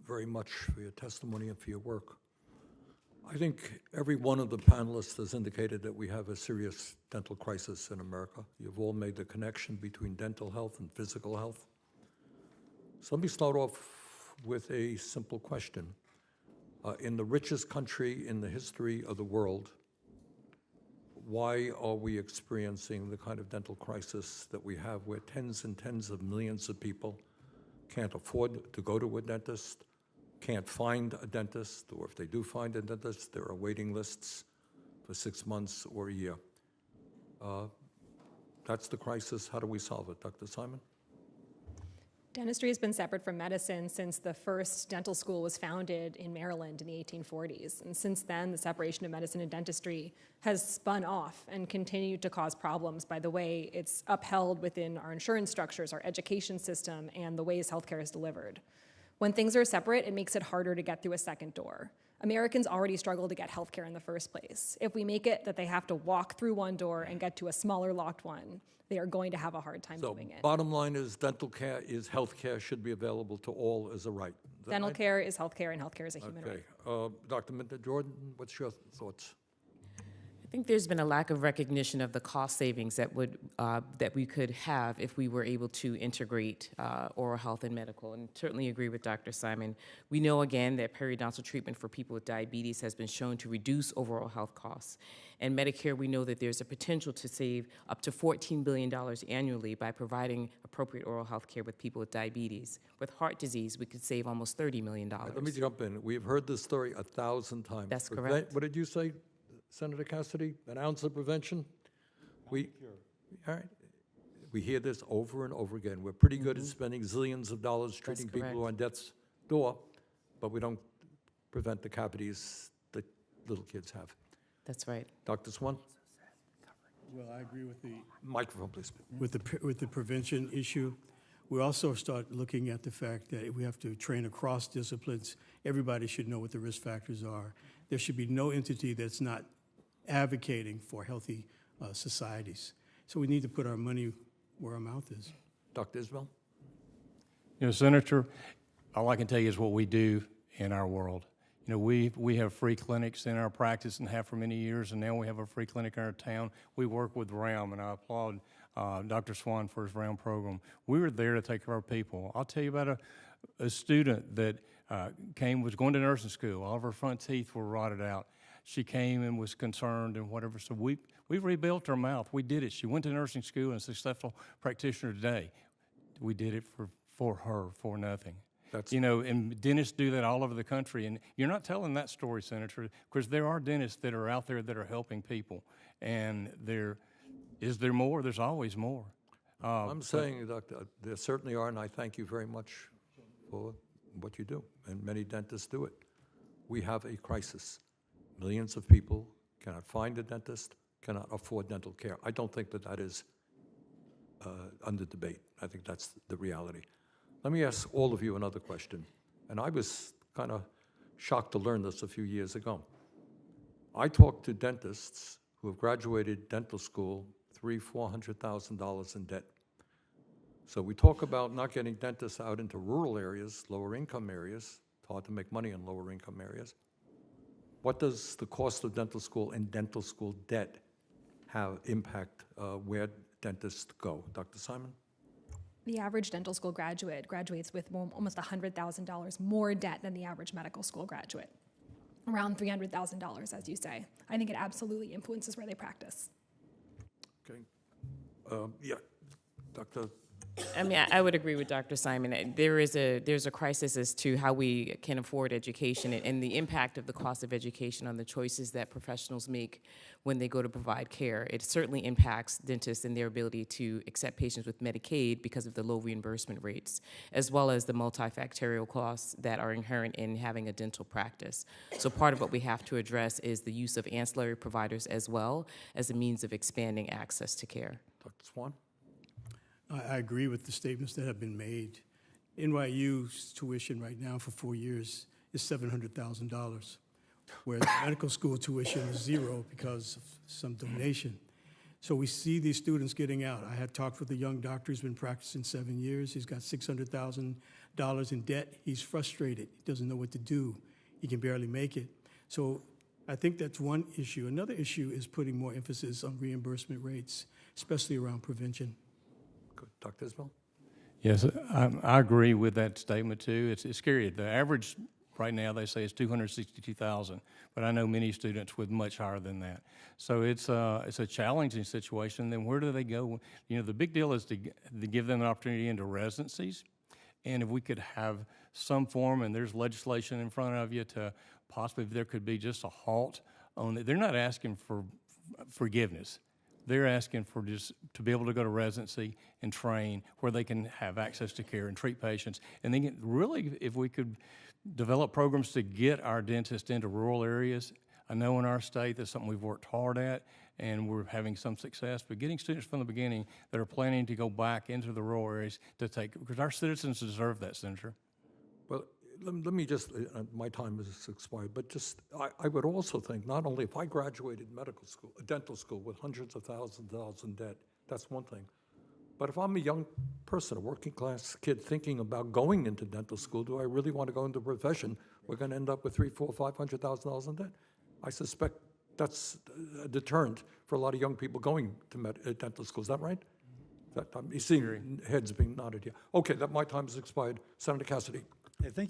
very much for your testimony and for your work. I think every one of the panelists has indicated that we have a serious dental crisis in America. You've all made the connection between dental health and physical health. So let me start off with a simple question. In the richest country in the history of the world, why are we experiencing the kind of dental crisis that we have, where tens and tens of millions of people can't afford to go to a dentist, can't find a dentist, or if they do find a dentist, there are waiting lists for 6 months or a year? That's the crisis. How do we solve it? Dr. Simon? Dentistry has been separate from medicine since the first dental school was founded in Maryland in the 1840s. And since then, the separation of medicine and dentistry has spun off and continued to cause problems by the way it's upheld within our insurance structures, our education system, and the ways healthcare is delivered. When things are separate, it makes it harder to get through a second door. Americans already struggle to get healthcare in the first place. If we make it that they have to walk through one door and get to a smaller locked one, they are going to have a hard time doing it. Bottom line is dental care is healthcare, should be available to all as a right. Dental care is healthcare, and healthcare is a human right. Dr. Minta Jordan, what's your thoughts? I think there's been a lack of recognition of the cost savings that we could have if we were able to integrate oral health and medical, and certainly agree with Dr. Simon. We know, again, that periodontal treatment for people with diabetes has been shown to reduce overall health costs. And Medicare, we know that there's a potential to save up to $14 billion annually by providing appropriate oral health care with people with diabetes. With heart disease, we could save almost $30 million. Let me jump in. We've heard this story 1,000 times. That's correct. What did you say, Senator Cassidy? An ounce of prevention? All right. We hear this over and over again. We're pretty good at spending zillions of dollars treating people who are on death's door, but we don't prevent the cavities that little kids have. That's right. Dr. Swan? Well, I agree with the Microphone, please. with the prevention issue. We also start looking at the fact that we have to train across disciplines. Everybody should know what the risk factors are. There should be no entity that's not advocating for healthy societies. So we need to put our money where our mouth is. Dr. Isbell? You know, Senator, all I can tell you is what we do in our world. You know, we have free clinics in our practice and have for many years, and now we have a free clinic in our town. We work with RAM, and I applaud Dr. Swan for his RAM program. We were there to take care of our people. I'll tell you about a student that was going to nursing school. All of her front teeth were rotted out. She came and was concerned and whatever, so we rebuilt her mouth. We did it. She went to nursing school and a successful practitioner today. We did it for her, for nothing. You know, and dentists do that all over the country, and you're not telling that story, Senator, because there are dentists that are out there that are helping people, and is there more? There's always more. I'm saying, Doctor, there certainly are, and I thank you very much for what you do, and many dentists do it. We have a crisis. Millions of people cannot find a dentist, cannot afford dental care. I don't think that is under debate. I think that's the reality. Let me ask all of you another question, and I was kind of shocked to learn this a few years ago. I talked to dentists who have graduated dental school, $300,000-$400,000 in debt. So we talk about not getting dentists out into rural areas, lower income areas. It's hard to make money in lower income areas. What does the cost of dental school and dental school debt have impact where dentists go? Dr. Simon? The average dental school graduate graduates with almost $100,000 more debt than the average medical school graduate. Around $300,000, as you say. I think it absolutely influences where they practice. Okay. Yeah, Dr. I mean, I would agree with Dr. Simon. There's a crisis as to how we can afford education and the impact of the cost of education on the choices that professionals make when they go to provide care. It certainly impacts dentists and their ability to accept patients with Medicaid because of the low reimbursement rates, as well as the multifactorial costs that are inherent in having a dental practice. So part of what we have to address is the use of ancillary providers as well as a means of expanding access to care. Dr. Swan? I agree with the statements that have been made. NYU's tuition right now for 4 years is $700,000, whereas medical school tuition is zero because of some donation. So we see these students getting out. I had talked with a young doctor who's been practicing 7 years. He's got $600,000 in debt. He's frustrated. He doesn't know what to do. He can barely make it. So I think that's one issue. Another issue is putting more emphasis on reimbursement rates, especially around prevention. Good. Dr. Isbell? Yes, I agree with that statement too. It's scary. The average right now, they say, is 262,000, but I know many students with much higher than that. So it's a challenging situation. Then where do they go? You know, the big deal is to give them an opportunity into residencies, and if we could have some form, and there's legislation in front of you to possibly, if there could be just a halt on it. They're not asking for forgiveness. They're asking for just to be able to go to residency and train where they can have access to care and treat patients. And then really, if we could develop programs to get our dentists into rural areas. I know in our state that's something we've worked hard at and we're having some success, but getting students from the beginning that are planning to go back into the rural areas to take, because our citizens deserve that, Senator. Well, let me just, my time has expired, but just, I would also think, not only if I graduated medical school, dental school with hundreds of thousands of dollars in debt, that's one thing. But if I'm a young person, a working class kid thinking about going into dental school, do I really want to go into a profession? We're going to end up with $300,000, $400,000, $500,000 in debt. I suspect that's a deterrent for a lot of young people going to dental school. Is that right? That, I'm seeing heads being nodded here. Okay, my time has expired. Senator Cassidy. Thank you.